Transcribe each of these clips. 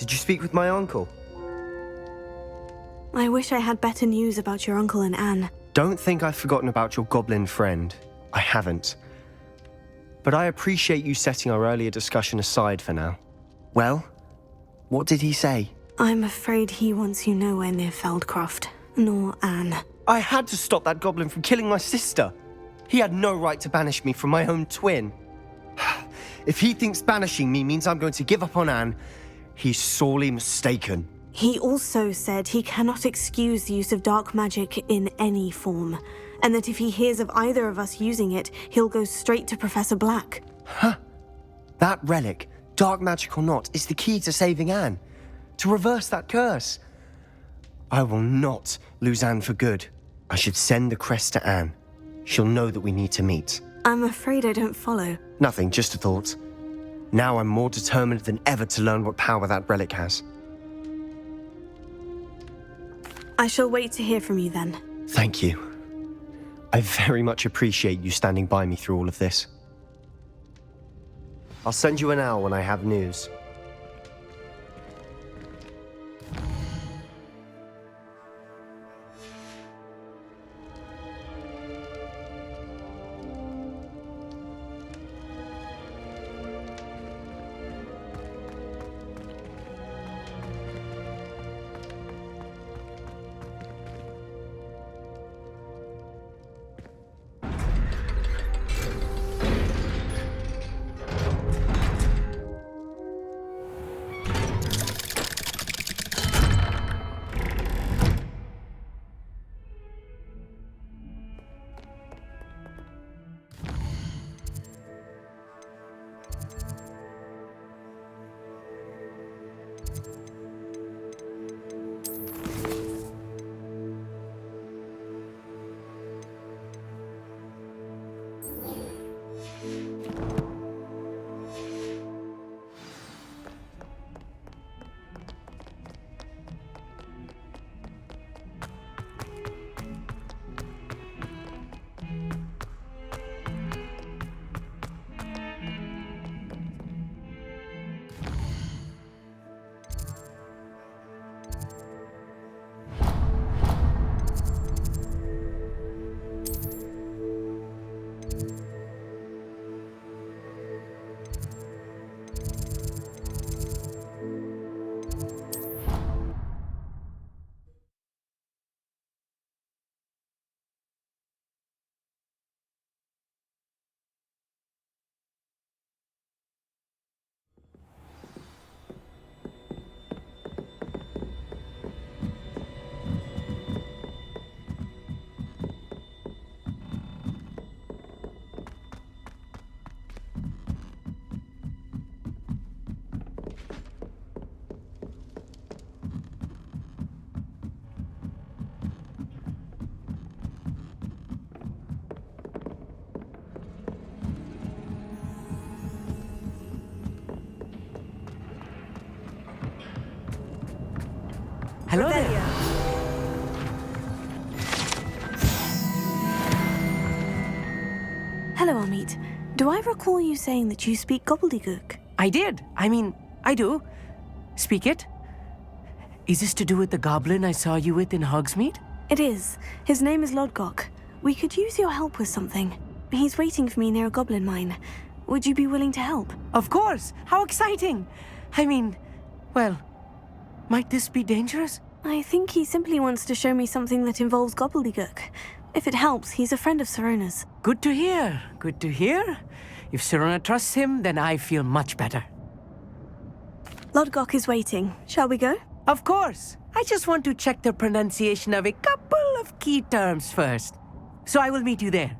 Did you speak with my uncle? I wish I had better news about your uncle and Anne. Don't think I've forgotten about your goblin friend. I haven't. But I appreciate you setting our earlier discussion aside for now. Well, what did he say? I'm afraid he wants you nowhere near Feldcroft, nor Anne. I had to stop that goblin from killing my sister. He had no right to banish me from my own twin. If he thinks banishing me means I'm going to give up on Anne, he's sorely mistaken. He also said he cannot excuse the use of dark magic in any form, and that if he hears of either of us using it, he'll go straight to Professor Black. Huh? That relic, dark magic or not, is the key to saving Anne. To reverse that curse. I will not lose Anne for good. I should send the crest to Anne. She'll know that we need to meet. I'm afraid I don't follow. Nothing, just a thought. Now I'm more determined than ever to learn what power that relic has. I shall wait to hear from you then. Thank you. I very much appreciate you standing by me through all of this. I'll send you an owl when I have news. Hello there. Hello, Amit. Do I recall you saying that you speak gobbledygook? I did. I do. Speak it. Is this to do with the goblin I saw you with in Hogsmeade? It is. His name is Lodgok. We could use your help with something. He's waiting for me near a goblin mine. Would you be willing to help? Of course. How exciting. Well, might this be dangerous? I think he simply wants to show me something that involves gobbledygook. If it helps, he's a friend of Sirona's. Good to hear. Good to hear. If Sirona trusts him, then I feel much better. Lodgok is waiting. Shall we go? Of course. I just want to check the pronunciation of a couple of key terms first. So I will meet you there.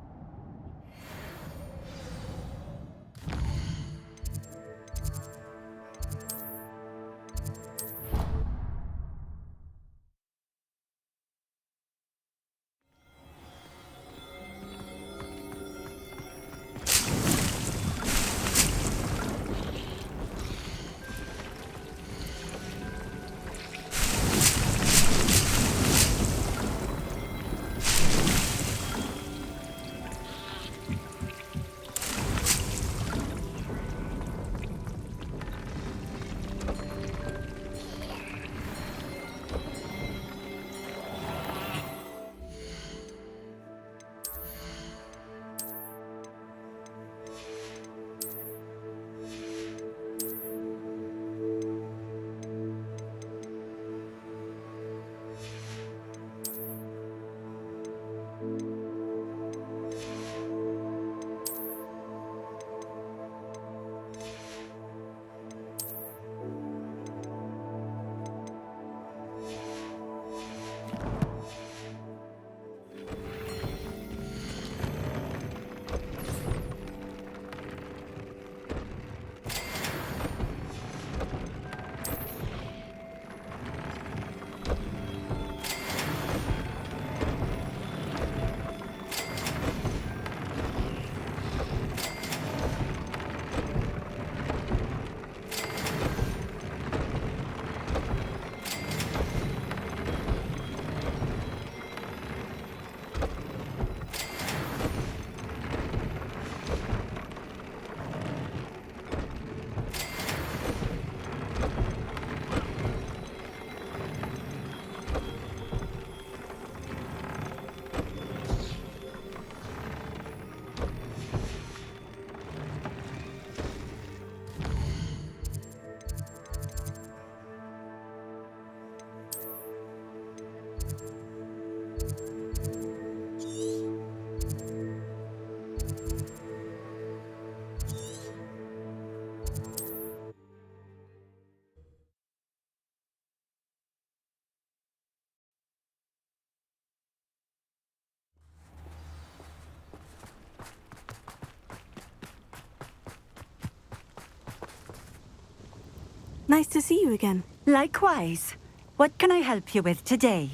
Nice to see you again. Likewise. What can I help you with today?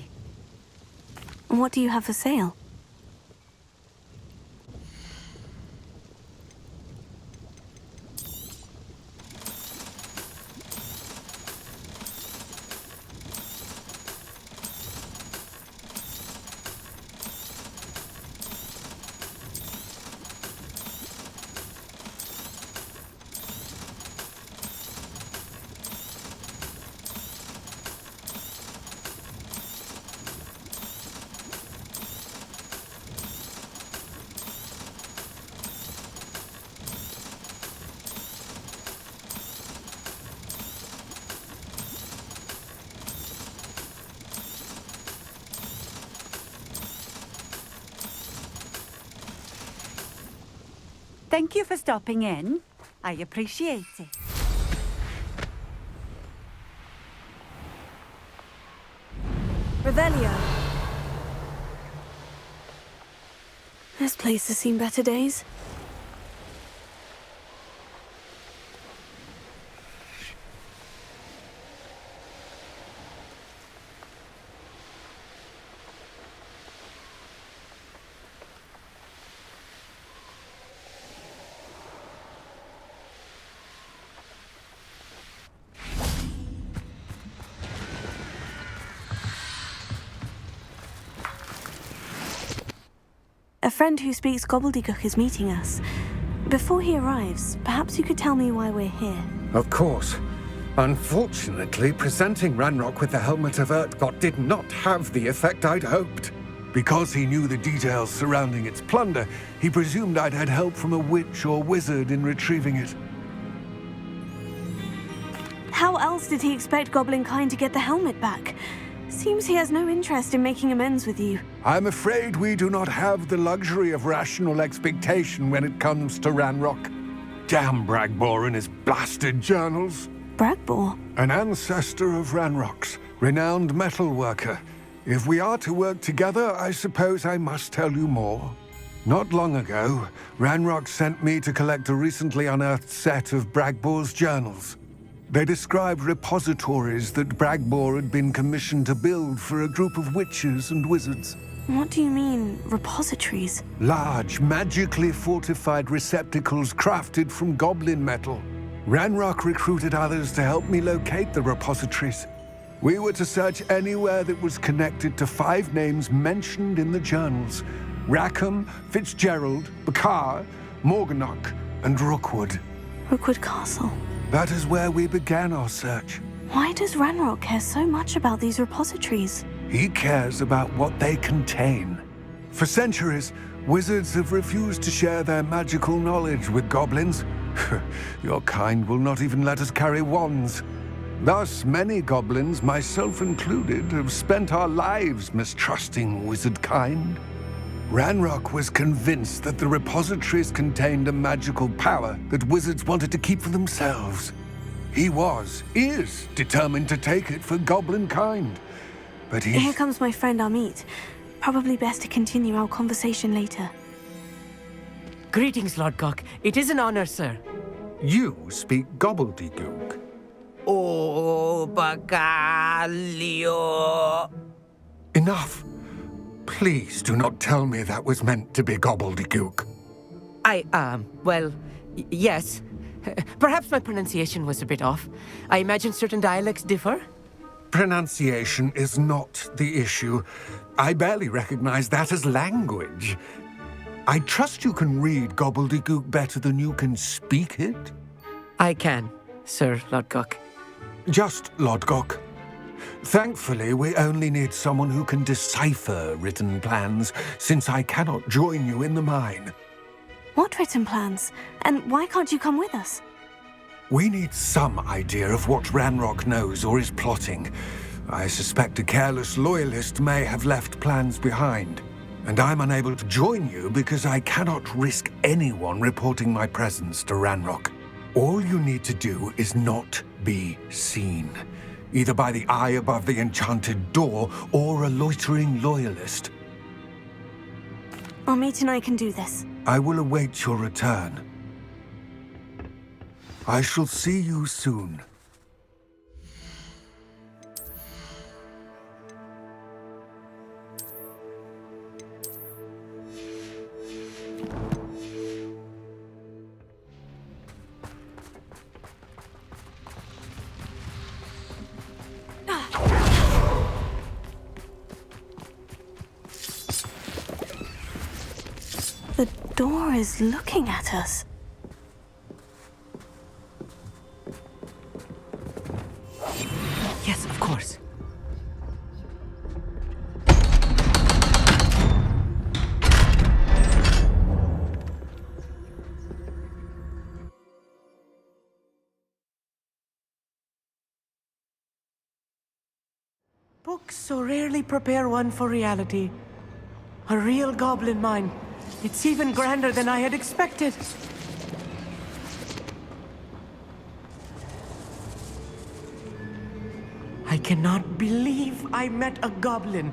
What do you have for sale? Thank you for stopping in. I appreciate it. Revelio. This place has seen better days. A friend who speaks gobbledygook is meeting us. Before he arrives, perhaps you could tell me why we're here. Of course. Unfortunately, presenting Ranrock with the Helmet of Urtkot did not have the effect I'd hoped. Because he knew the details surrounding its plunder, he presumed I'd had help from a witch or wizard in retrieving it. How else did he expect Goblin Kind to get the helmet back? Seems he has no interest in making amends with you. I'm afraid we do not have the luxury of rational expectation when it comes to Ranrock. Damn Bragbor and his blasted journals. Bragbor? An ancestor of Ranrock's, renowned metal worker. If we are to work together, I suppose I must tell you more. Not long ago, Ranrock sent me to collect a recently unearthed set of Bragbor's journals. They described repositories that Bragbor had been commissioned to build for a group of witches and wizards. What do you mean, repositories? Large, magically fortified receptacles crafted from goblin metal. Ranrock recruited others to help me locate the repositories. We were to search anywhere that was connected to 5 names mentioned in the journals: Rackham, Fitzgerald, Bakar, Morganach, and Rookwood. Rookwood Castle. That is where we began our search. Why does Ranrock care so much about these repositories? He cares about what they contain. For centuries, wizards have refused to share their magical knowledge with goblins. Your kind will not even let us carry wands. Thus, many goblins, myself included, have spent our lives mistrusting wizard kind. Ranrock was convinced that the repositories contained a magical power that wizards wanted to keep for themselves. He is determined to take it for goblin kind. But Here comes my friend Amit. Probably best to continue our conversation later. Greetings, Lord Cock. It is an honor, sir. You speak gobbledygook. Oh, Bagalio. Enough. Please do not tell me that was meant to be gobbledygook. Yes. Perhaps my pronunciation was a bit off. I imagine certain dialects differ. Pronunciation is not the issue. I barely recognize that as language. I trust you can read gobbledygook better than you can speak it? I can, Sir Lodgok. Just Lodgok. Thankfully, we only need someone who can decipher written plans, since I cannot join you in the mine. What written plans? And why can't you come with us? We need some idea of what Ranrock knows or is plotting. I suspect a careless loyalist may have left plans behind. And I'm unable to join you because I cannot risk anyone reporting my presence to Ranrock. All you need to do is not be seen, either by the eye above the enchanted door or a loitering loyalist. Amit and I can do this. I will await your return. I shall see you soon. The door is looking at us. Yes, of course. Books so rarely prepare one for reality. A real goblin mine. It's even grander than I had expected. I cannot believe I met a goblin.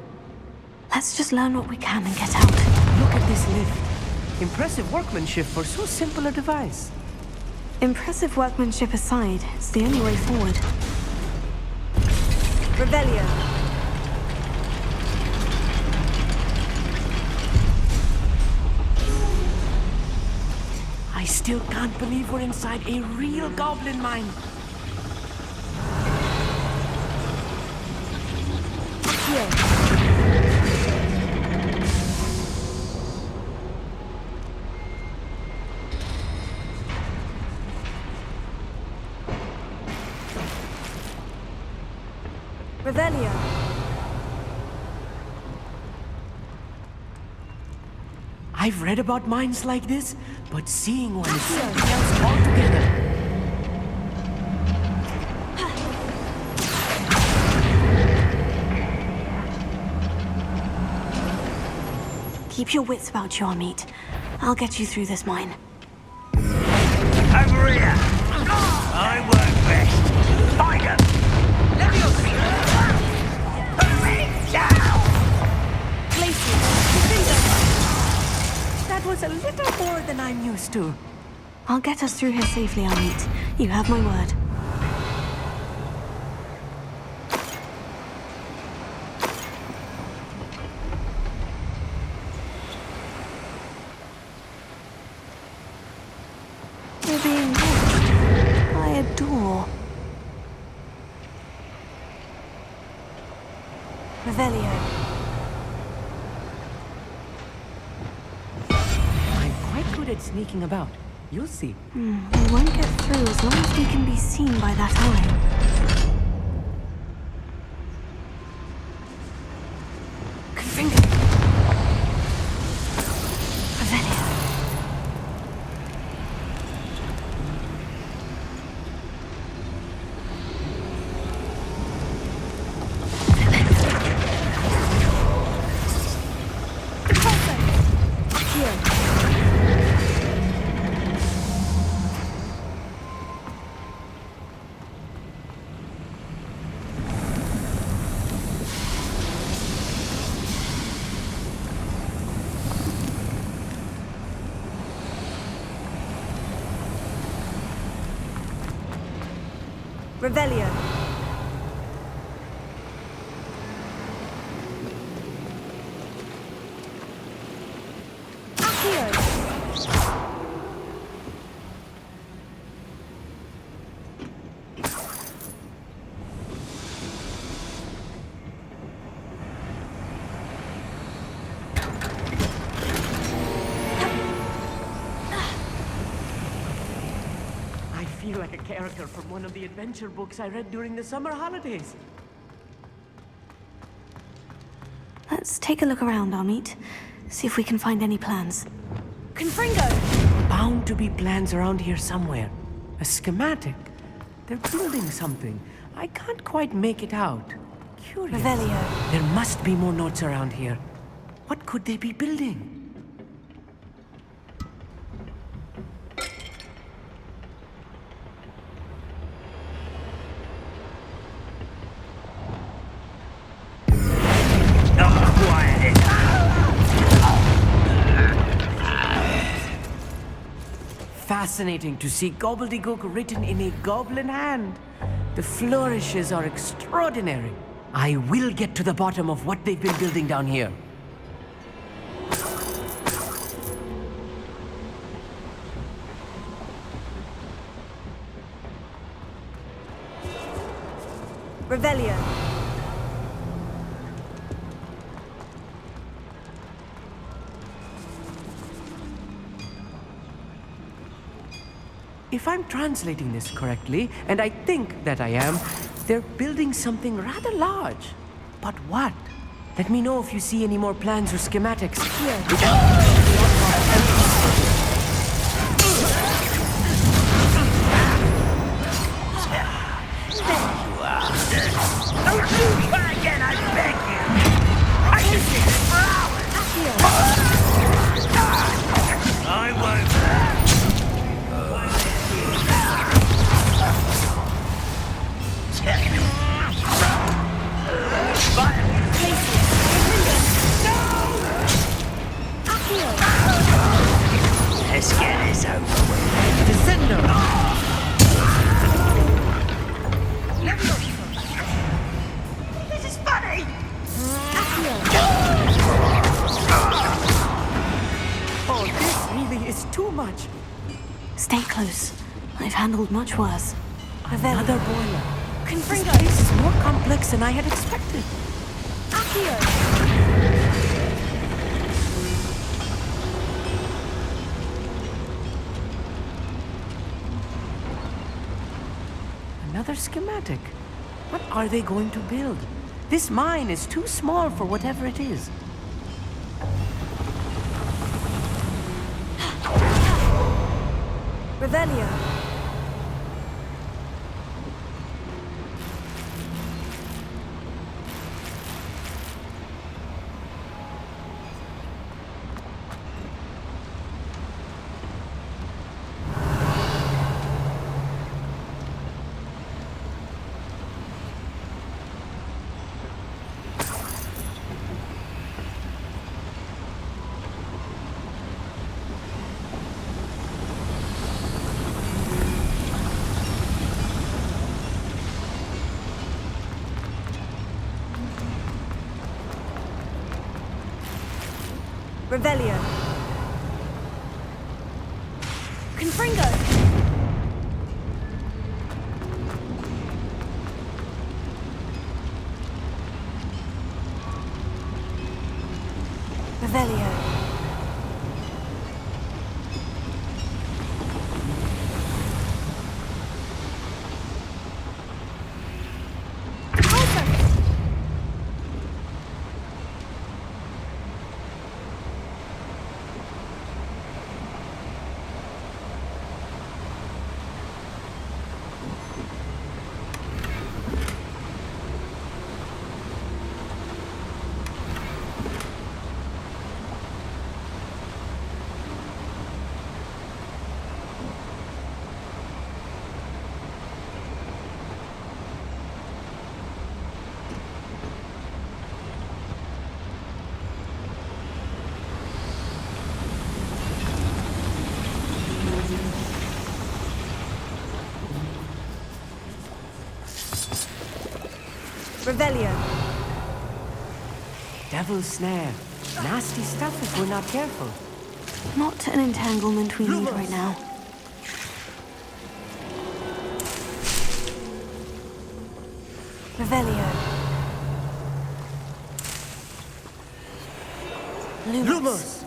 Let's just learn what we can and get out. Look at this lift. Impressive workmanship for so simple a device. Impressive workmanship aside, it's the only way forward. Revelio. I still can't believe we're inside a real goblin mine. Revelio. I've read about mines like this, but seeing one is something else altogether. Keep your wits about you, Amit. I'll get you through this mine. Over here! I work best! Find him! Hurry down! That was a little more than I'm used to. I'll get us through here safely, Amit. You have my word. We're being watched by a door. Revelio. I'm quite good at sneaking about. You'll see. We won't get through as long as we can be seen by that eye. Finger. Revelio. Revelio. I feel like a character from one of the adventure books I read during the summer holidays. Let's take a look around, Amit. See if we can find any plans. Confringo! Bound to be plans around here somewhere. A schematic. They're building something. I can't quite make it out. Curious. Revelio. There must be more notes around here. What could they be building? Fascinating to see gobbledygook written in a goblin hand. The flourishes are extraordinary. I will get to the bottom of what they've been building down here. Revelio. If I'm translating this correctly, and I think that I am, they're building something rather large. But what? Let me know if you see any more plans or schematics. Don't you try again, I beg you! I can see this for hours! I won't. Let's get this over with. Descendo! This is funny! Oh, this really is too much. Stay close. I've handled much worse. Another boiler. This Confringo! place is more complex than I had expected. Another schematic. What are they going to build? This mine is too small for whatever it is. Revelio. Revelio. Confringo. Revelio. Revelio. Devil's snare. Nasty stuff if we're not careful. Not an entanglement we need right now. Revelio. Lumos.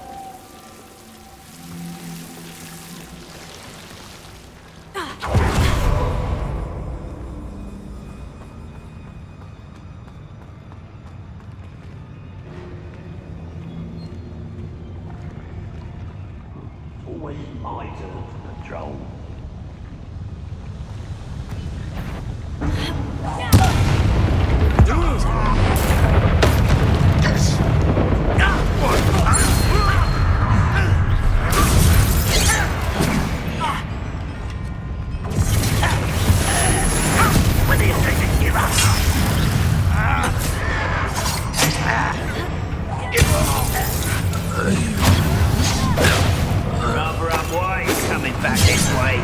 Always my turn to control. When do you think you give up? Rather unwise coming back this way.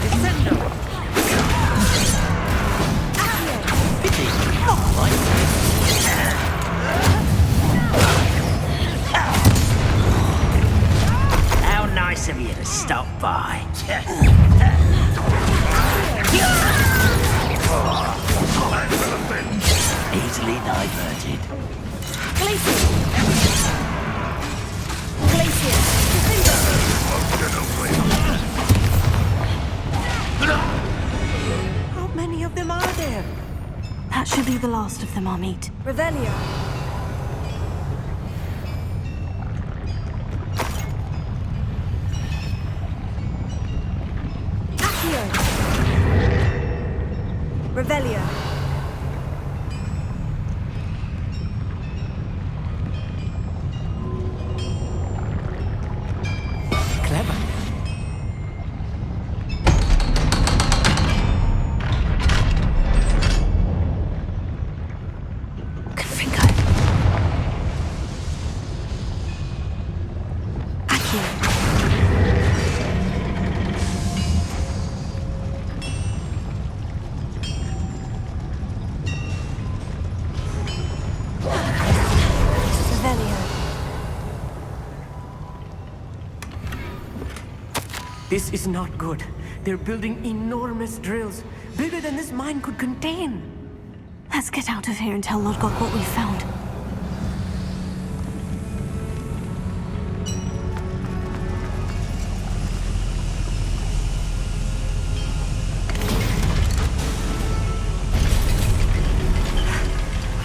Descendo! How nice of you to stop by. Easily diverted. Glacier. How many of them are there? That should be the last of them, Amit. Revelio. Accio. Revelio. Clever. Confringo. Accio. Revelio. This is not good. They're building enormous drills, bigger than this mine could contain. Let's get out of here and tell Lodgok what we found.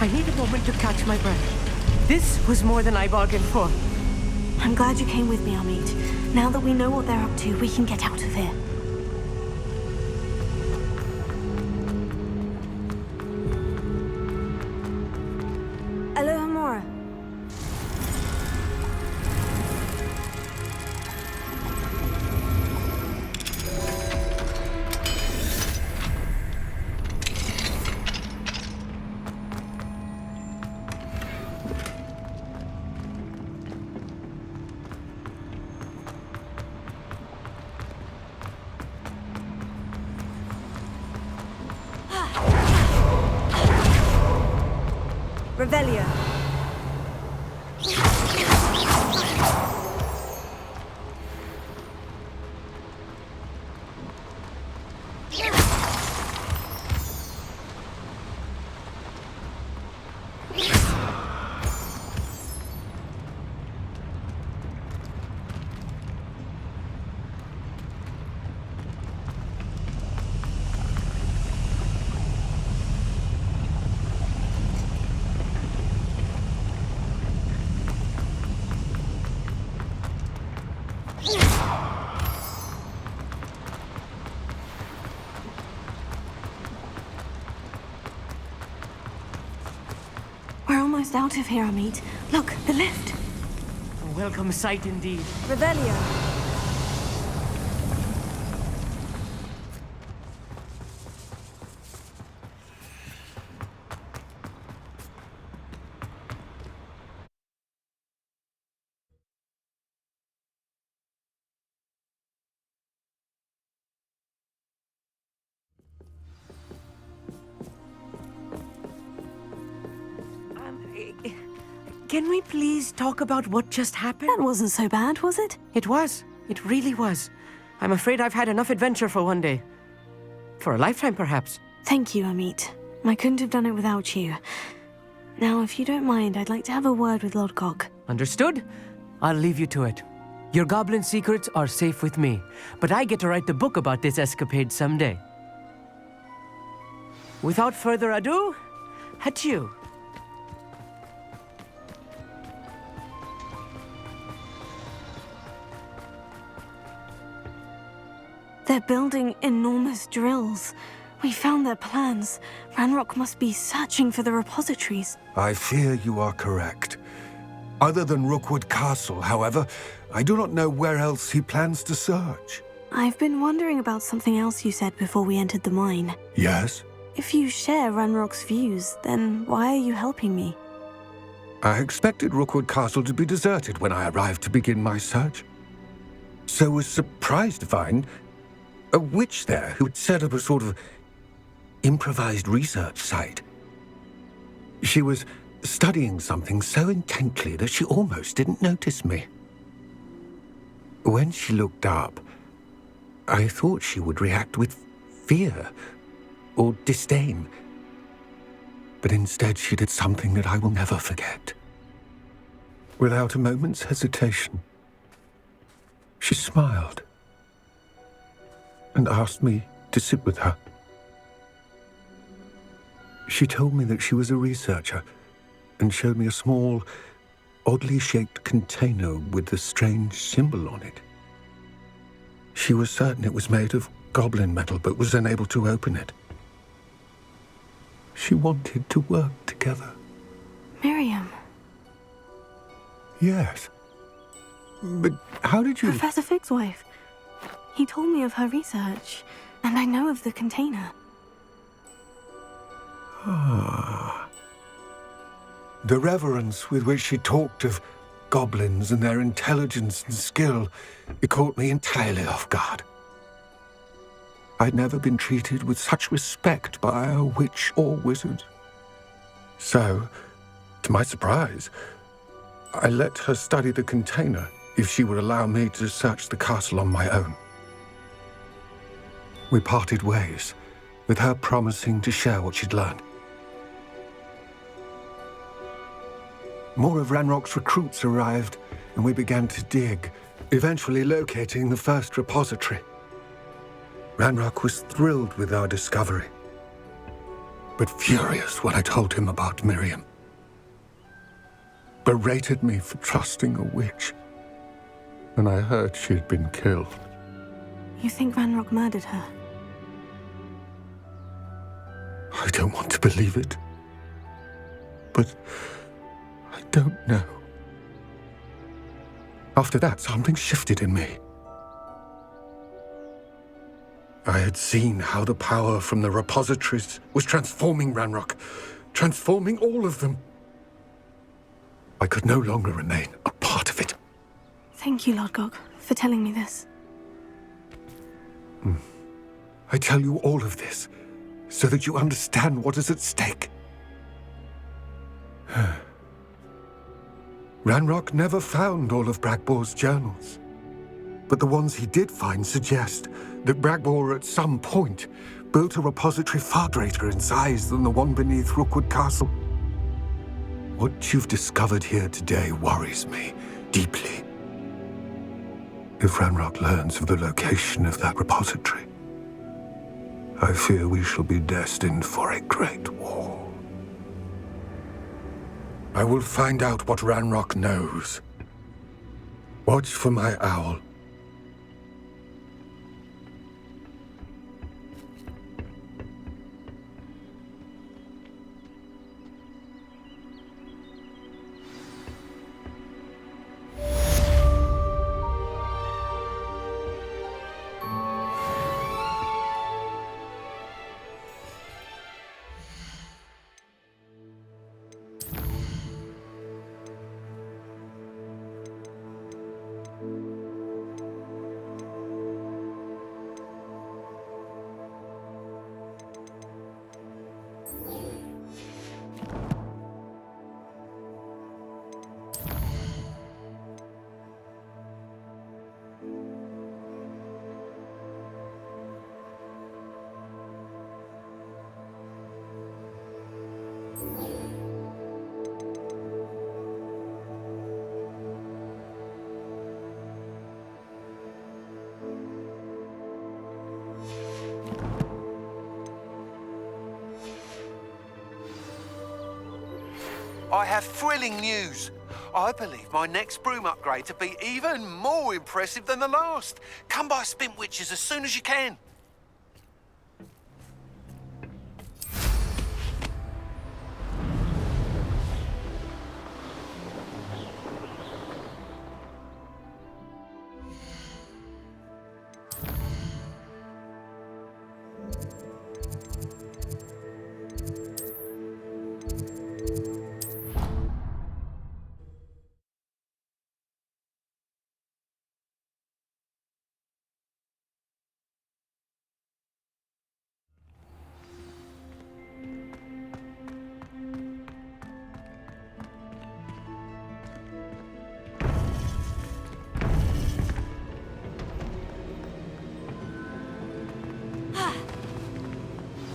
I need a moment to catch my breath. This was more than I bargained for. I'm glad you came with me, Amit. Now that we know what they're up to, we can get out of here. Alohomora. Revelio. We're almost out of here, Amit. Look, the lift. A welcome sight indeed. Revelio. Can we please talk about what just happened? That wasn't so bad, was it? It was. It really was. I'm afraid I've had enough adventure for one day. For a lifetime, perhaps. Thank you, Amit. I couldn't have done it without you. Now, if you don't mind, I'd like to have a word with Lodgok. Understood? I'll leave you to it. Your goblin secrets are safe with me, but I get to write the book about this escapade someday. Without further ado, adieu. They're building enormous drills. We found their plans. Ranrock must be searching for the repositories. I fear you are correct. Other than Rookwood Castle, however, I do not know where else he plans to search. I've been wondering about something else you said before we entered the mine. Yes? If you share Ranrock's views, then why are you helping me? I expected Rookwood Castle to be deserted when I arrived to begin my search. So was surprised to find a witch there who had set up a sort of improvised research site. She was studying something so intently that she almost didn't notice me. When she looked up, I thought she would react with fear or disdain. But instead she did something that I will never forget. Without a moment's hesitation, She smiled and asked me to sit with her. She told me that she was a researcher and showed me a small, oddly shaped container with a strange symbol on it. She was certain it was made of goblin metal, but was unable to open it. She wanted to work together. Miriam. Yes. But how did you... Professor Fig's wife. He told me of her research, and I know of the container. Ah. The reverence with which she talked of goblins and their intelligence and skill, it caught me entirely off guard. I'd never been treated with such respect by a witch or wizard. So, to my surprise, I let her study the container if she would allow me to search the castle on my own. We parted ways, with her promising to share what she'd learned. More of Ranrock's recruits arrived, and we began to dig, eventually locating the first repository. Ranrock was thrilled with our discovery, but furious when I told him about Miriam. Berated me for trusting a witch, and I heard she had been killed. You think Ranrock murdered her? I don't want to believe it, but I don't know. After that, something shifted in me. I had seen how the power from the repositories was transforming Ranrock, transforming all of them. I could no longer remain a part of it. Thank you, Lord Gog, for telling me this. I tell you all of this so that you understand what is at stake. Ranrock never found all of Bragbor's journals, but the ones he did find suggest that Bragbor at some point built a repository far greater in size than the one beneath Rookwood Castle. What you've discovered here today worries me deeply. If Ranrock learns of the location of that repository, I fear we shall be destined for a great war. I will find out what Ranrock knows. Watch for my owl. I have thrilling news. I believe my next broom upgrade to be even more impressive than the last. Come by Spintwitches as soon as you can.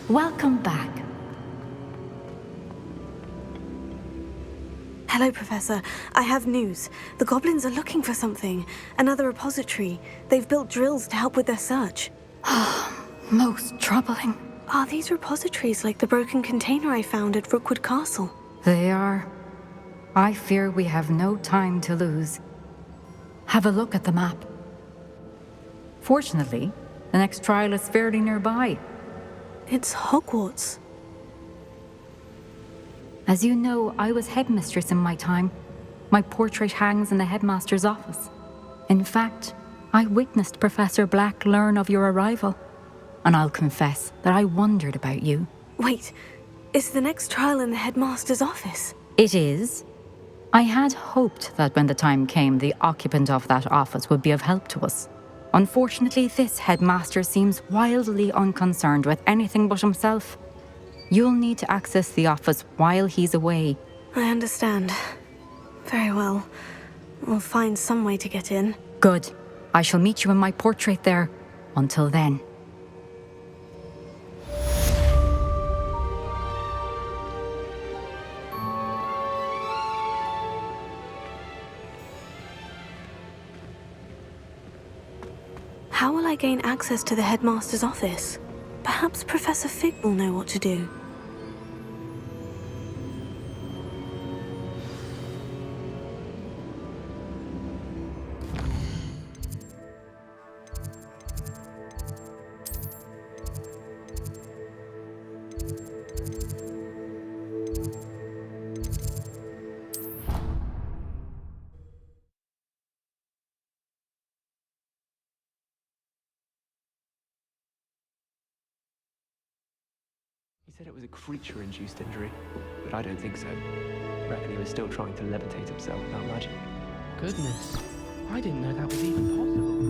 Welcome back. Hello, Professor. I have news. The goblins are looking for something. Another repository. They've built drills to help with their search. Most troubling. Are these repositories like the broken container I found at Rookwood Castle? They are. I fear we have no time to lose. Have a look at the map. Fortunately, the next trial is fairly nearby. It's Hogwarts. As you know, I was headmistress in my time. My portrait hangs in the headmaster's office. In fact, I witnessed Professor Black learn of your arrival. And I'll confess that I wondered about you. Wait, is the next trial in the headmaster's office? It is. I had hoped that when the time came, the occupant of that office would be of help to us. Unfortunately, this headmaster seems wildly unconcerned with anything but himself. You'll need to access the office while he's away. I understand. Very well. We'll find some way to get in. Good. I shall meet you in my portrait there. Until then. How will I gain access to the headmaster's office? Perhaps Professor Fig will know what to do. He said it was a creature-induced injury, but I don't think so. I reckon he was still trying to levitate himself without magic. Goodness, I didn't know that was even possible.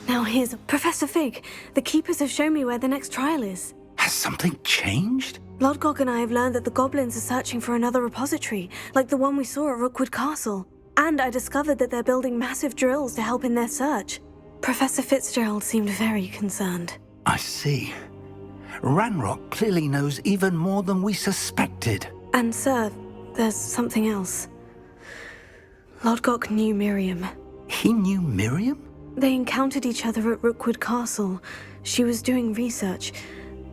Now here's Professor Fig. The Keepers have shown me where the next trial is. Has something changed? Lodgok and I have learned that the goblins are searching for another repository, like the one we saw at Rookwood Castle. And I discovered that they're building massive drills to help in their search. Professor Fitzgerald seemed very concerned. I see. Ranrock clearly knows even more than we suspected. And sir, there's something else. Lodgok knew Miriam. He knew Miriam? They encountered each other at Rookwood Castle. She was doing research.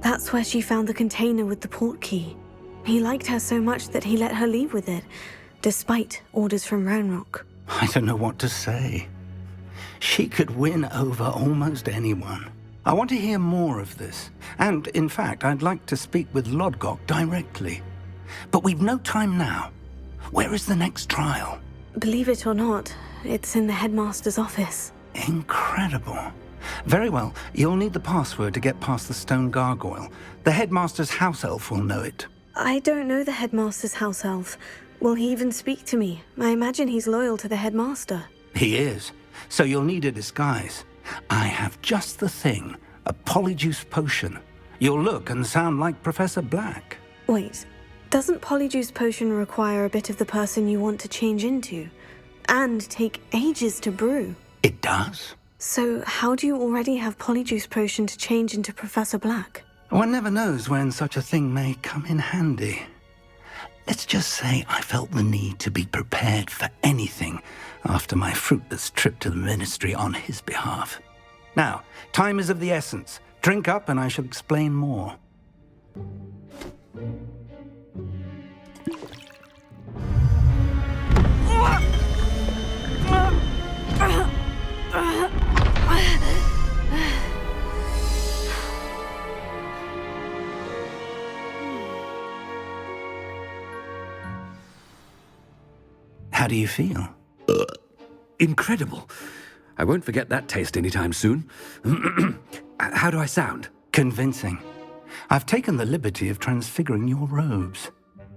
That's where she found the container with the port key. He liked her so much that he let her leave with it, despite orders from Ranrock. I don't know what to say. She could win over almost anyone. I want to hear more of this. And, in fact, I'd like to speak with Lodgok directly. But we've no time now. Where is the next trial? Believe it or not, it's in the headmaster's office. Incredible. Very well, you'll need the password to get past the stone gargoyle. The headmaster's house elf will know it. I don't know the headmaster's house elf. Will he even speak to me? I imagine he's loyal to the headmaster. He is. So you'll need a disguise. I have just the thing. A polyjuice potion. You'll look and sound like Professor Black. Wait, doesn't polyjuice potion require a bit of the person you want to change into? And take ages to brew? It does. So how do you already have polyjuice potion to change into Professor Black? One never knows when such a thing may come in handy. Let's just say I felt the need to be prepared for anything after my fruitless trip to the ministry on his behalf. Now, time is of the essence. Drink up and I shall explain more. How do you feel? Incredible. I won't forget that taste anytime soon. How do I sound? Convincing. I've taken the liberty of transfiguring your robes.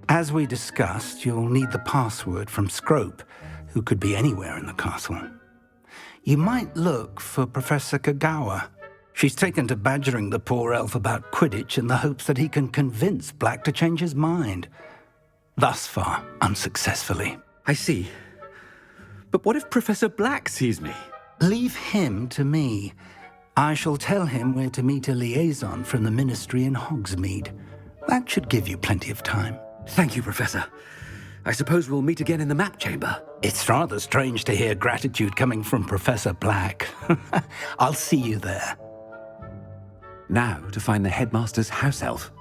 As we discussed, you'll need the password from Scrope, who could be anywhere in the castle. you might look for Professor Kagawa. She's taken to badgering the poor elf about Quidditch in the hopes that he can convince Black to change his mind. Thus far, unsuccessfully. I see. But what if Professor Black sees me? Leave him to me. I shall tell him where to meet a liaison from the Ministry in Hogsmeade. That should give you plenty of time. Thank you, Professor. I suppose we'll meet again in the map chamber. It's rather strange to hear gratitude coming from Professor Black. I'll see you there. Now to find the headmaster's house elf.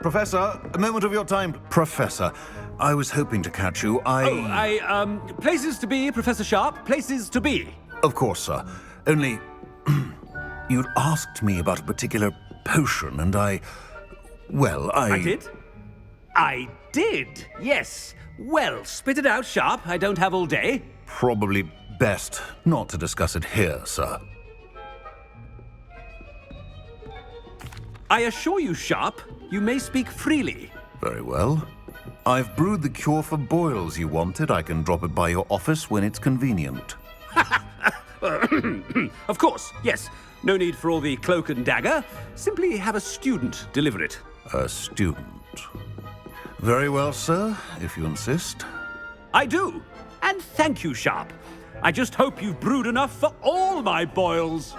Professor, a moment of your time. Professor, I was hoping to catch you. Places to be, Professor Sharp, places to be. Of course, sir. Only, you'd asked me about a particular potion, and I did? I did, yes. Well, spit it out, Sharp. I don't have all day. Probably best not to discuss it here, sir. I assure you, Sharp, you may speak freely. Very well. I've brewed the cure for boils you wanted. I can drop it by your office when it's convenient. Of course, yes. No need for all the cloak and dagger. Simply have a student deliver it. A student. Very well, sir, if you insist. I do. And thank you, Sharp. I just hope you've brewed enough for all my boils.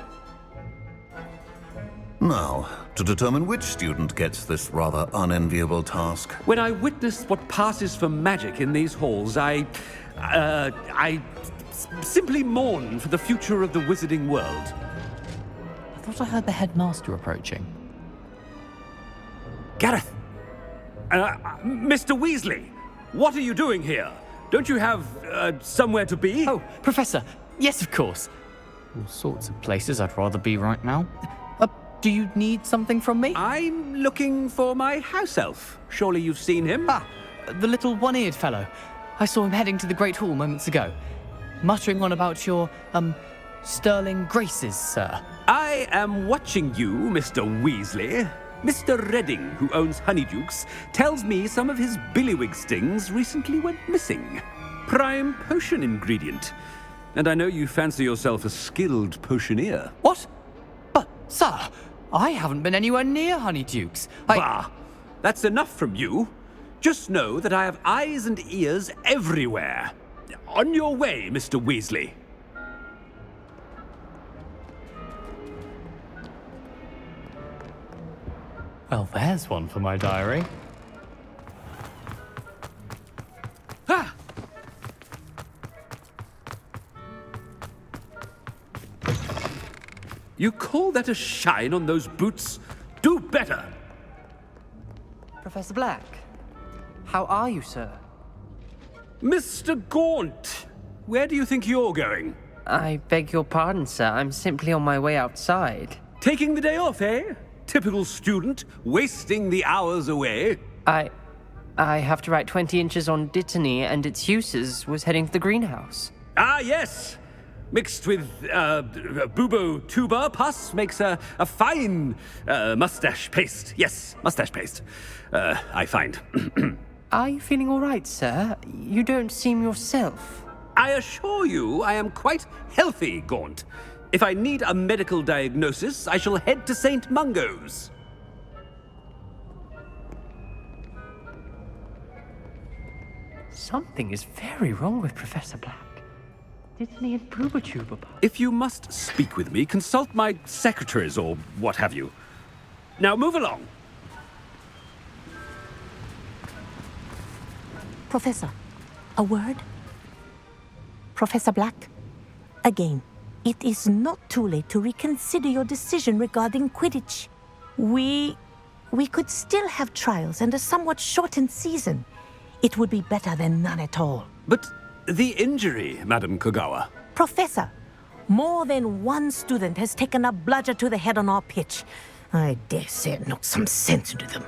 Now, to determine which student gets this rather unenviable task. When I witness what passes for magic in these halls, I simply mourn for the future of the wizarding world. I thought I heard the headmaster approaching. Gareth! Mr. Weasley, what are you doing here? Don't you have somewhere to be? Oh, Professor, yes, of course. All sorts of places I'd rather be right now. Do you need something from me? I'm looking for my house elf. Surely you've seen him? Ah, the little one-eared fellow. I saw him heading to the Great Hall moments ago, muttering on about your, sterling graces, sir. I am watching you, Mr. Weasley. Mr. Redding, who owns Honeydukes, tells me some of his billywig stings recently went missing. Prime potion ingredient. And I know you fancy yourself a skilled potioneer. What? But, sir, I haven't been anywhere near Honeydukes. Bah! That's enough from you. Just know that I have eyes and ears everywhere. On your way, Mr. Weasley. Well, there's one for my diary. Ah! You call that a shine on those boots? Do better! Professor Black, how are you, sir? Mr. Gaunt, where do you think you're going? I beg your pardon, sir. I'm simply on my way outside. Taking the day off, eh? Typical student, wasting the hours away. I have to write 20 inches on Dittany and its uses. Was heading to the greenhouse. Ah, yes! Mixed with bubo tuber pus makes a fine mustache paste. Yes, mustache paste. I find. Are you feeling all right, sir? You don't seem yourself. I assure you I am quite healthy, Gaunt. If I need a medical diagnosis, I shall head to St. Mungo's. Something is very wrong with Professor Black. Dittany and Bubotuber. If you must speak with me, consult my secretaries or what have you. Now move along. Professor, a word? Professor Black, again, it is not too late to reconsider your decision regarding Quidditch. We could still have trials and a somewhat shortened season. It would be better than none at all. But the injury, Madam Kogawa. Professor, more than one student has taken a bludger to the head on our pitch. I dare say it knocked some sense into them.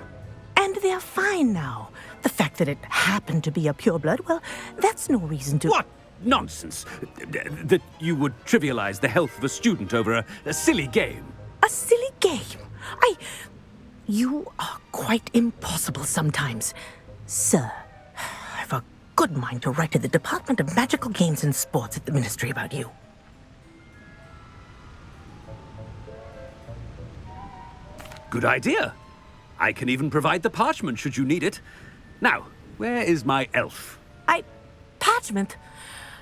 And they're fine now. The fact that it happened to be a pureblood, well, that's no reason to... What nonsense! That you would trivialize the health of a student over a silly game. A silly game? You are quite impossible sometimes. Sir, I've a good mind to write to the Department of Magical Games and Sports at the Ministry about you. Good idea. I can even provide the parchment should you need it. Now, where is my elf? Parchment?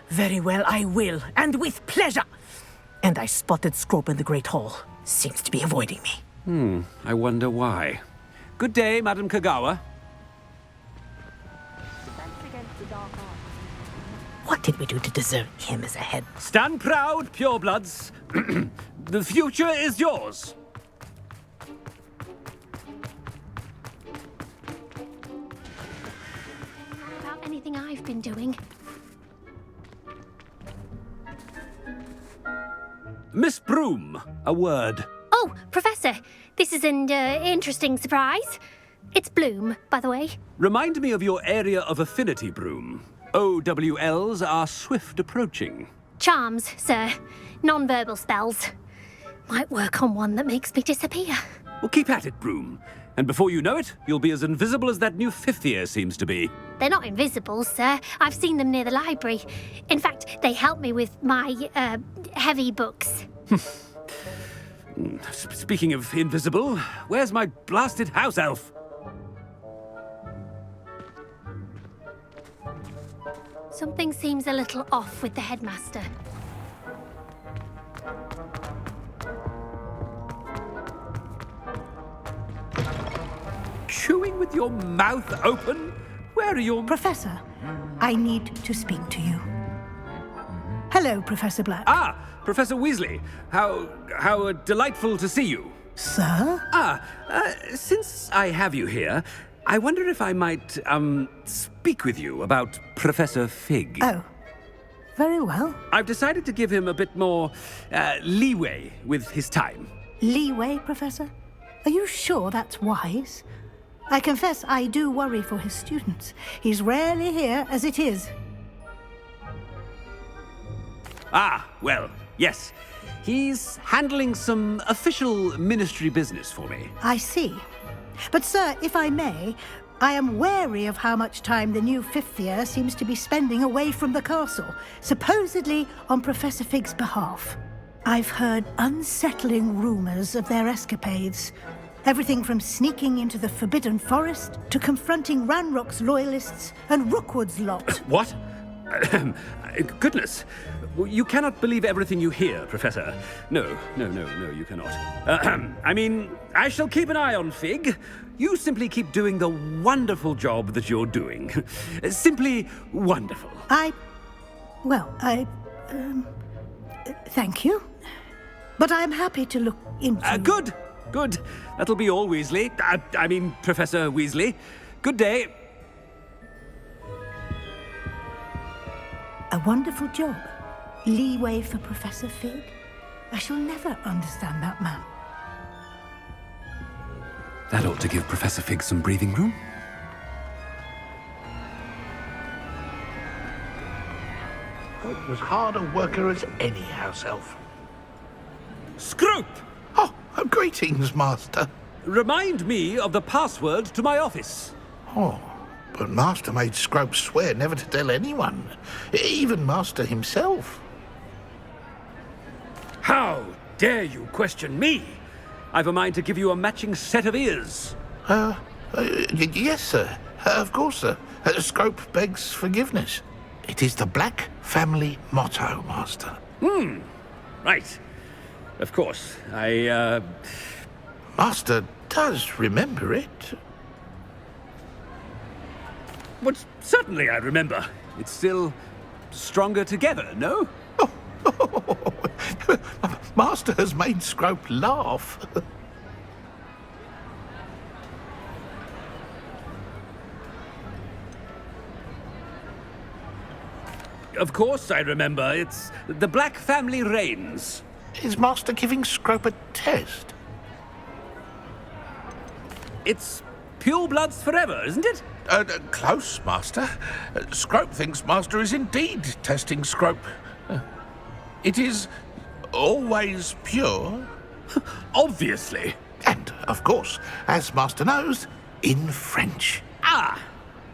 Very well, I will, and with pleasure. And I spotted Scrope in the Great Hall. Seems to be avoiding me. I wonder why. Good day, Madam Kagawa. What did we do to deserve him as a head? Stand proud, purebloods. The future is yours. About anything I've been doing. Miss Broom, a word. Oh, Professor, this is an interesting surprise. It's Bloom, by the way. Remind me of your area of affinity, Broom. OWLs are swift approaching. Charms, sir. Non-verbal spells. Might work on one that makes me disappear. Well, keep at it, Broom. And before you know it, you'll be as invisible as that new fifth year seems to be. They're not invisible, sir. I've seen them near the library. In fact, they help me with my, heavy books. Speaking of invisible, where's my blasted house elf? Something seems a little off with the headmaster. Chewing with your mouth open? Where are your... Professor, I need to speak to you. Hello, Professor Black. Ah, Professor Weasley. How delightful to see you. Sir? Since I have you here, I wonder if I might, speak with you about Professor Fig. Oh, very well. I've decided to give him a bit more, leeway with his time. Leeway, Professor? Are you sure that's wise? I confess I do worry for his students. He's rarely here as it is. Ah, well, yes. He's handling some official ministry business for me. I see. But, sir, if I may, I am wary of how much time the new fifth year seems to be spending away from the castle, supposedly on Professor Fig's behalf. I've heard unsettling rumors of their escapades. Everything from sneaking into the Forbidden Forest to confronting Ranrock's loyalists and Rookwood's lot. What? Goodness. You cannot believe everything you hear, Professor. No, you cannot. I mean, I shall keep an eye on Fig. You simply keep doing the wonderful job that you're doing. Simply wonderful. Thank you. But I'm happy to look into... Good. That'll be all, Weasley. I mean, Professor Weasley. Good day. A wonderful job. Leeway for Professor Fig. I shall never understand that man. That ought to give Professor Fig some breathing room. Hope was hard a worker as any house elf. Scrope! Oh, greetings, Master. Remind me of the password to my office. Oh, but Master made Scrope swear never to tell anyone, even Master himself. How dare you question me? I've a mind to give you a matching set of ears. Yes, sir. Of course, sir. Scrope begs forgiveness. It is the Black family motto, Master. Right. Of course, Master does remember it. Well, certainly I remember. It's still stronger together, no? Master has made Scrope laugh. Of course I remember. It's the Black family reigns. Is Master giving Scrope a test? It's purebloods forever, isn't it? Close, Master. Scrope thinks Master is indeed testing Scrope. It is always pure, Obviously. And, of course, as Master knows, in French. Ah,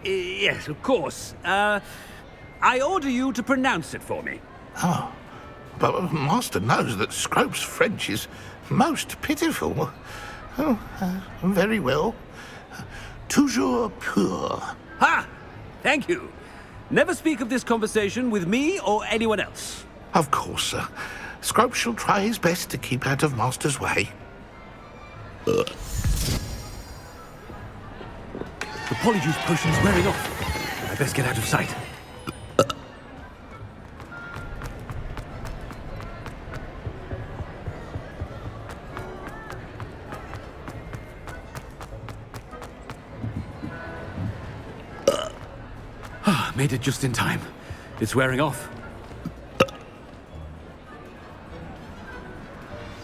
yes, of course. I order you to pronounce it for me. Oh, but Master knows that Scrope's French is most pitiful. Oh, very well. Toujours pur. Ha! Thank you. Never speak of this conversation with me or anyone else. Of course, sir. Scrope shall try his best to keep out of Master's way. The polyjuice potion's wearing off. I best get out of sight. Made it just in time. It's wearing off.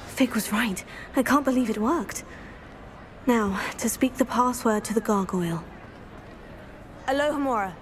Fig was right. I can't believe it worked. Now, to speak the password to the gargoyle. Alohomora.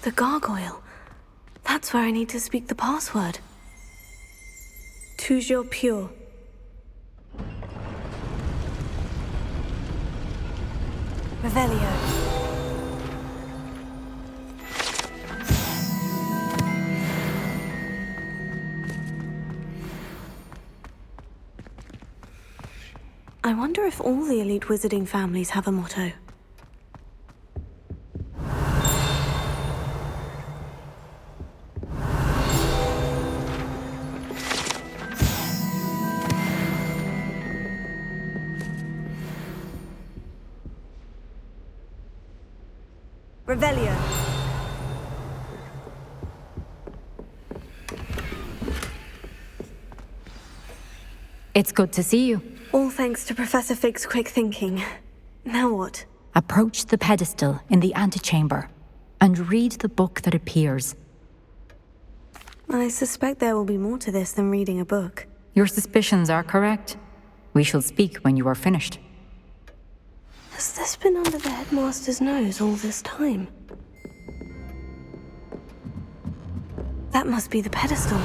The gargoyle. That's where I need to speak the password. Toujours pur. Revelio. I wonder if all the elite wizarding families have a motto. Revelio. It's good to see you. All thanks to Professor Fig's quick thinking. Now what? Approach the pedestal in the antechamber and read the book that appears. I suspect there will be more to this than reading a book. Your suspicions are correct. We shall speak when you are finished. Has this been under the headmaster's nose all this time? That must be the pedestal.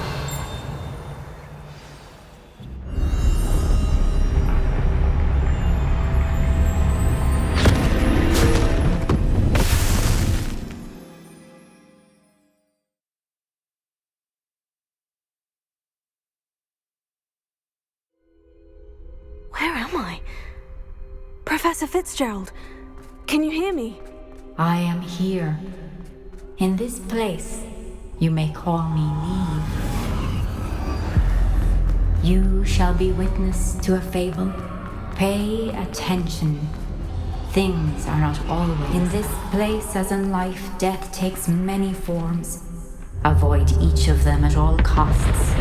Where am I? Professor Fitzgerald, can you hear me? I am here. In this place, you may call me Neve. You shall be witness to a fable. Pay attention. Things are not always. In this place, as in life, death takes many forms. Avoid each of them at all costs.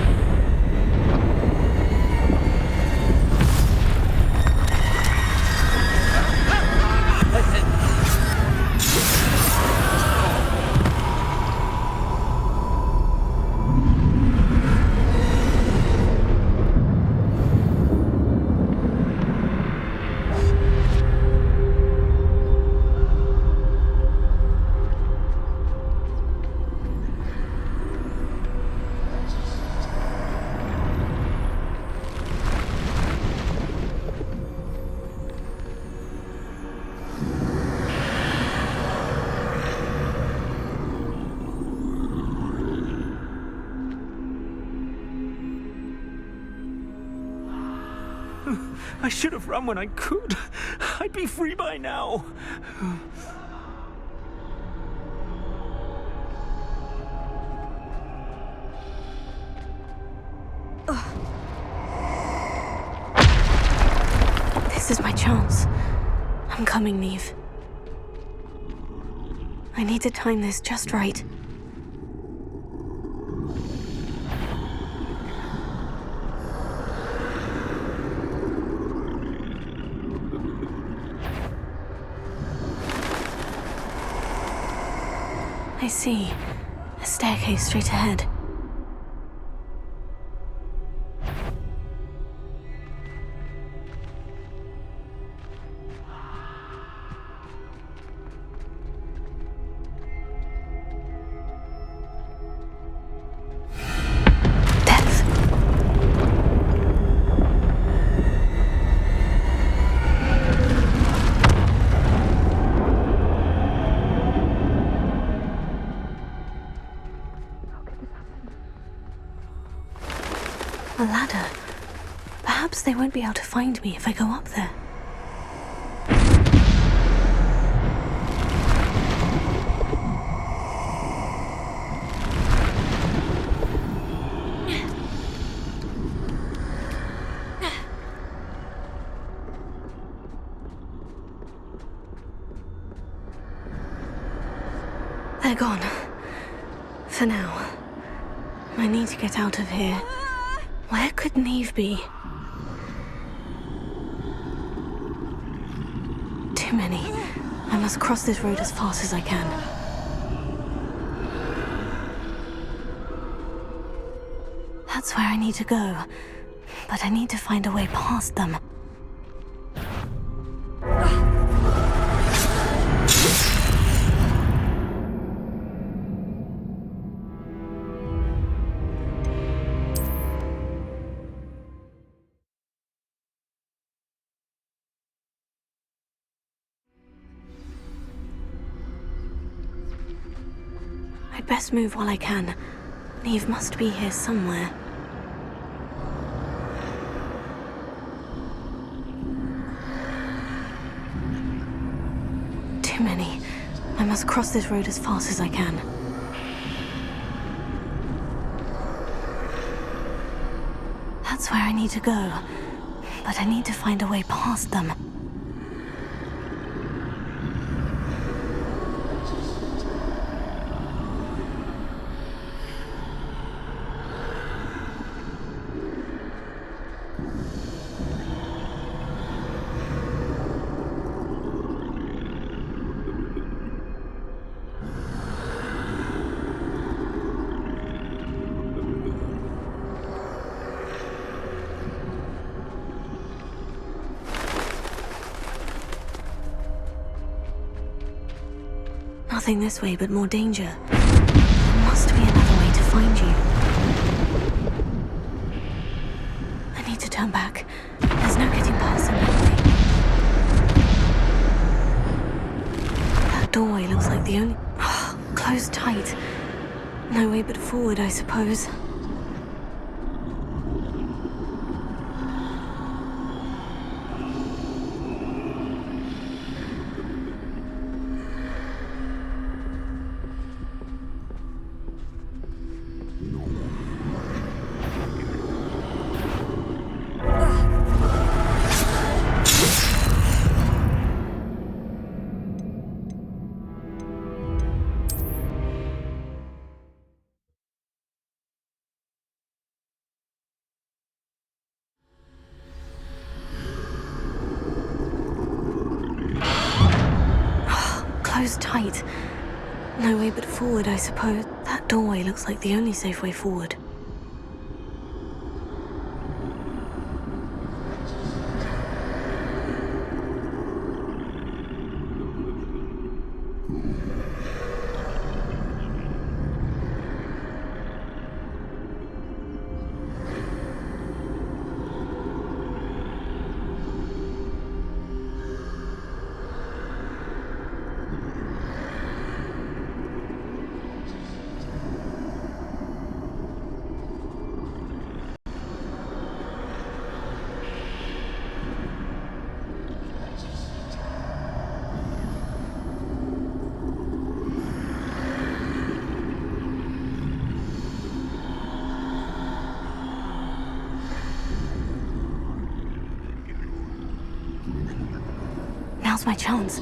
I should have run when I could. I'd be free by now. This is my chance. I'm coming, Neve. I need to time this just right. I see. A staircase straight ahead. A ladder. Perhaps they won't be able to find me if I go up there. They're gone. For now. I need to get out of here. Where could Neve be? Too many. I must cross this road as fast as I can. That's where I need to go. But I need to find a way past them. I'd best move while I can. Neve must be here somewhere. Too many. I must cross this road as fast as I can. That's where I need to go. But I need to find a way past them. Nothing this way but more danger. There must be another way to find you. I need to turn back. There's no getting past them that way. That doorway looks like the only... closed tight. No way but forward, I suppose. Closed tight. No way but forward, I suppose. That doorway looks like the only safe way forward. Now's my chance.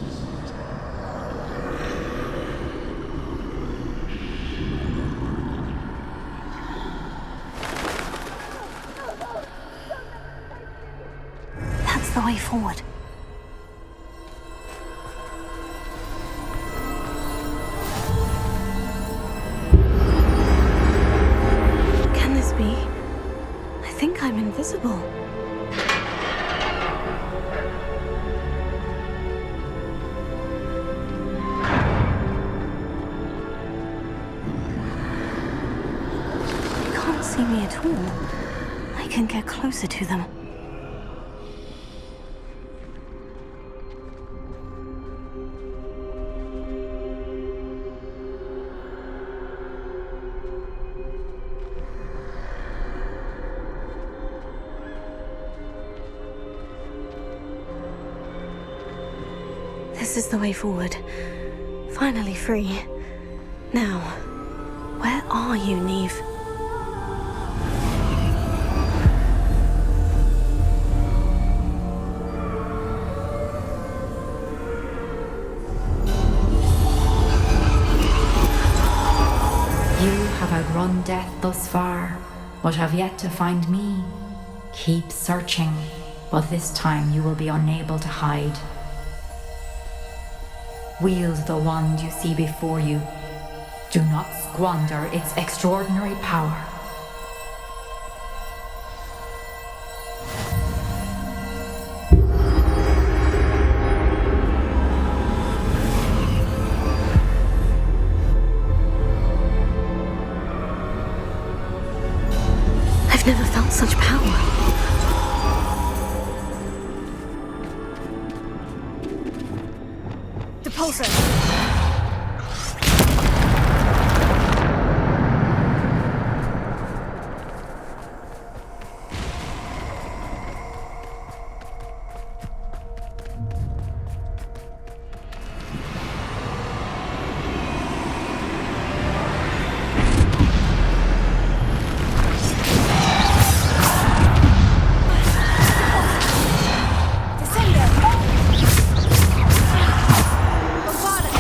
That's the way forward. Can this be? I think I'm invisible. They can't see me at all. I can get closer to them. This is the way forward. Finally free. Now, where are you, Neve? You have outrun death thus far, but have yet to find me. Keep searching, but this time you will be unable to hide. Wield the wand you see before you. Do not squander its extraordinary power. I've never felt such power. Depulso! Descender! Bombada!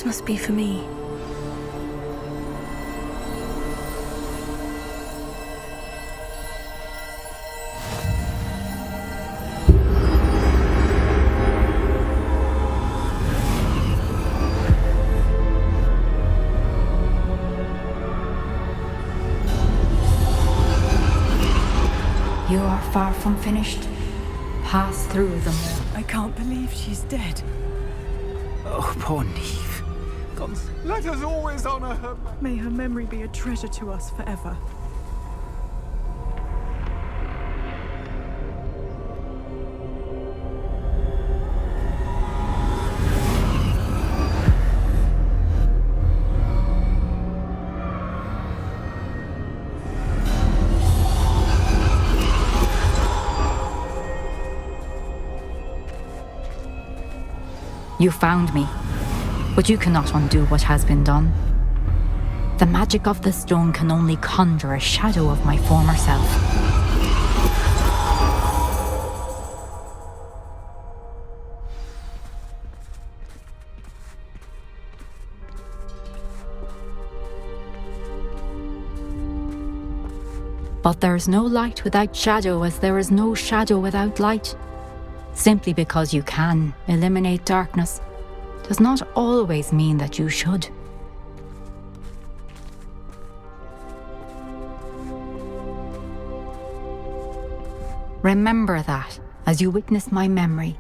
must be for me. You are far from finished. Pass through the moor. I can't believe she's dead. Oh, poor Neve. Gods, let us always honor her. May her memory be a treasure to us forever. You found me, but you cannot undo what has been done. The magic of the stone can only conjure a shadow of my former self. But there is no light without shadow, as there is no shadow without light. Simply because you can eliminate darkness does not always mean that you should. Remember that as you witness my memory.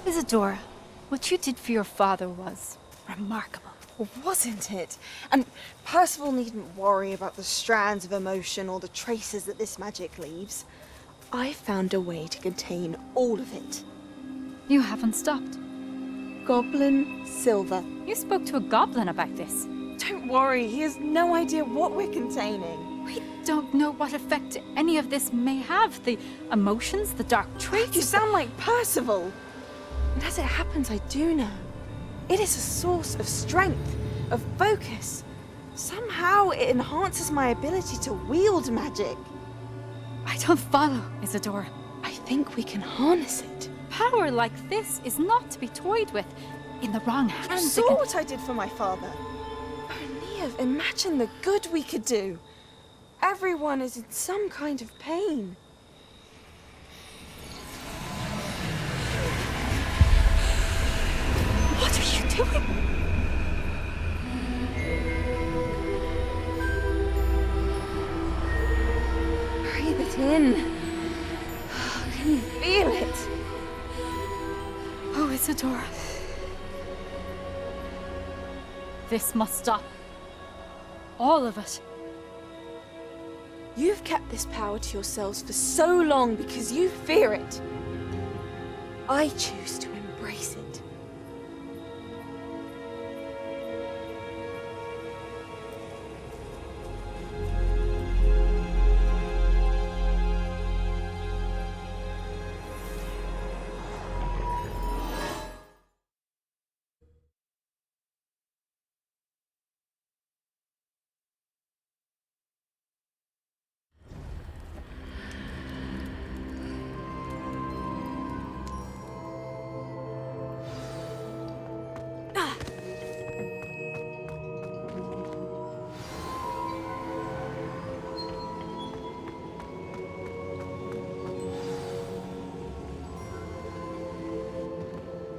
Isadora, what you did for your father was remarkable. Well, wasn't it? And Percival needn't worry about the strands of emotion or the traces that this magic leaves. I found a way to contain all of it. You haven't stopped. Goblin Silver. You spoke to a goblin about this. Don't worry, he has no idea what we're containing. We don't know what effect any of this may have. The emotions, the dark traits. You sound like Percival. And as it happens, I do know. It is a source of strength, of focus. Somehow it enhances my ability to wield magic. I don't follow, Isadora. I think we can harness it. Power like this is not to be toyed with. In the wrong hands. You saw what I did for my father. Oh, Neve, imagine the good we could do. Everyone is in some kind of pain. What are you doing? Breathe it in. Can you feel it? Oh, Isadora. This must stop. All of it. You've kept this power to yourselves for so long because you fear it. I choose to embrace it.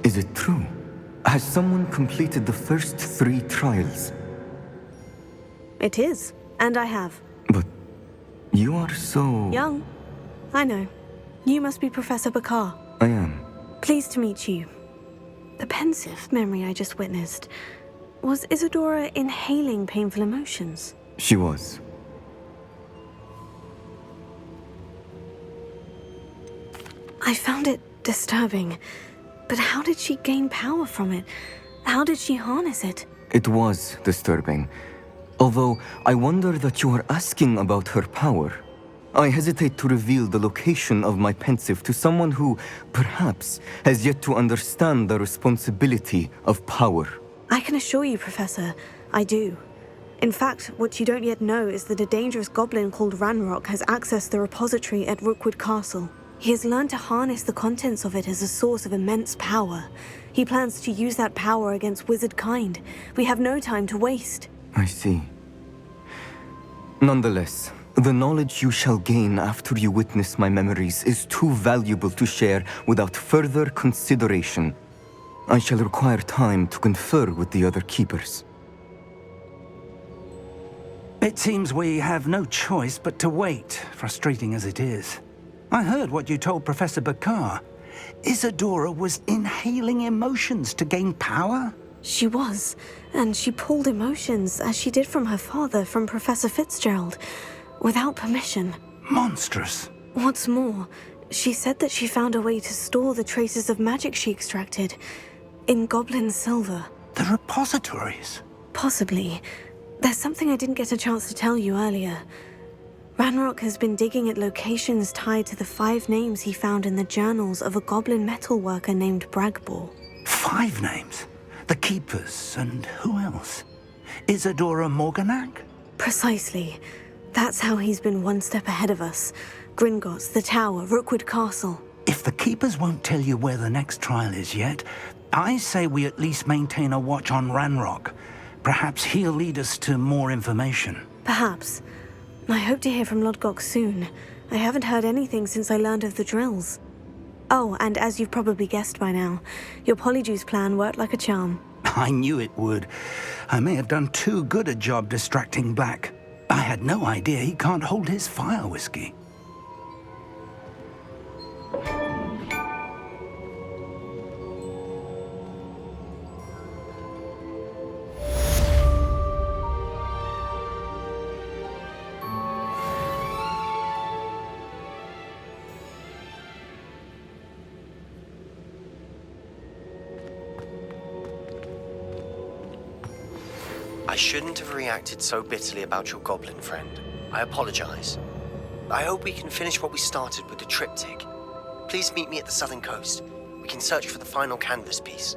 Is it true? Has someone completed the first 3 trials? It is, and I have. But you are so... Young. I know. You must be Professor Bakar. I am. Pleased to meet you. The pensive memory I just witnessed. Was Isadora inhaling painful emotions? She was. I found it disturbing. But how did she gain power from it? How did she harness it? It was disturbing. Although, I wonder that you are asking about her power. I hesitate to reveal the location of my pensive to someone who, perhaps, has yet to understand the responsibility of power. I can assure you, Professor, I do. In fact, what you don't yet know is that a dangerous goblin called Ranrock has accessed the repository at Rookwood Castle. He has learned to harness the contents of it as a source of immense power. He plans to use that power against wizard kind. We have no time to waste. I see. Nonetheless, the knowledge you shall gain after you witness my memories is too valuable to share without further consideration. I shall require time to confer with the other keepers. It seems we have no choice but to wait, frustrating as it is. I heard what you told Professor Bakar. Isadora was inhaling emotions to gain power? She was, and she pulled emotions, as she did from her father, from Professor Fitzgerald, without permission. Monstrous. What's more, she said that she found a way to store the traces of magic she extracted in goblin silver. The repositories? Possibly. There's something I didn't get a chance to tell you earlier. Ranrock has been digging at locations tied to the 5 names he found in the journals of a goblin metalworker named Bragbor. 5 names? The Keepers, and who else? Isadora Morganac? Precisely. That's how he's been one step ahead of us. Gringotts, the Tower, Rookwood Castle. If the Keepers won't tell you where the next trial is yet, I say we at least maintain a watch on Ranrock. Perhaps he'll lead us to more information. Perhaps. I hope to hear from Lodgok soon. I haven't heard anything since I learned of the drills. Oh, and as you've probably guessed by now, your Polyjuice plan worked like a charm. I knew it would. I may have done too good a job distracting Black. I had no idea he can't hold his fire whiskey. I shouldn't have reacted so bitterly about your goblin friend. I apologize. I hope we can finish what we started with the triptych. Please meet me at the southern coast. We can search for the final canvas piece.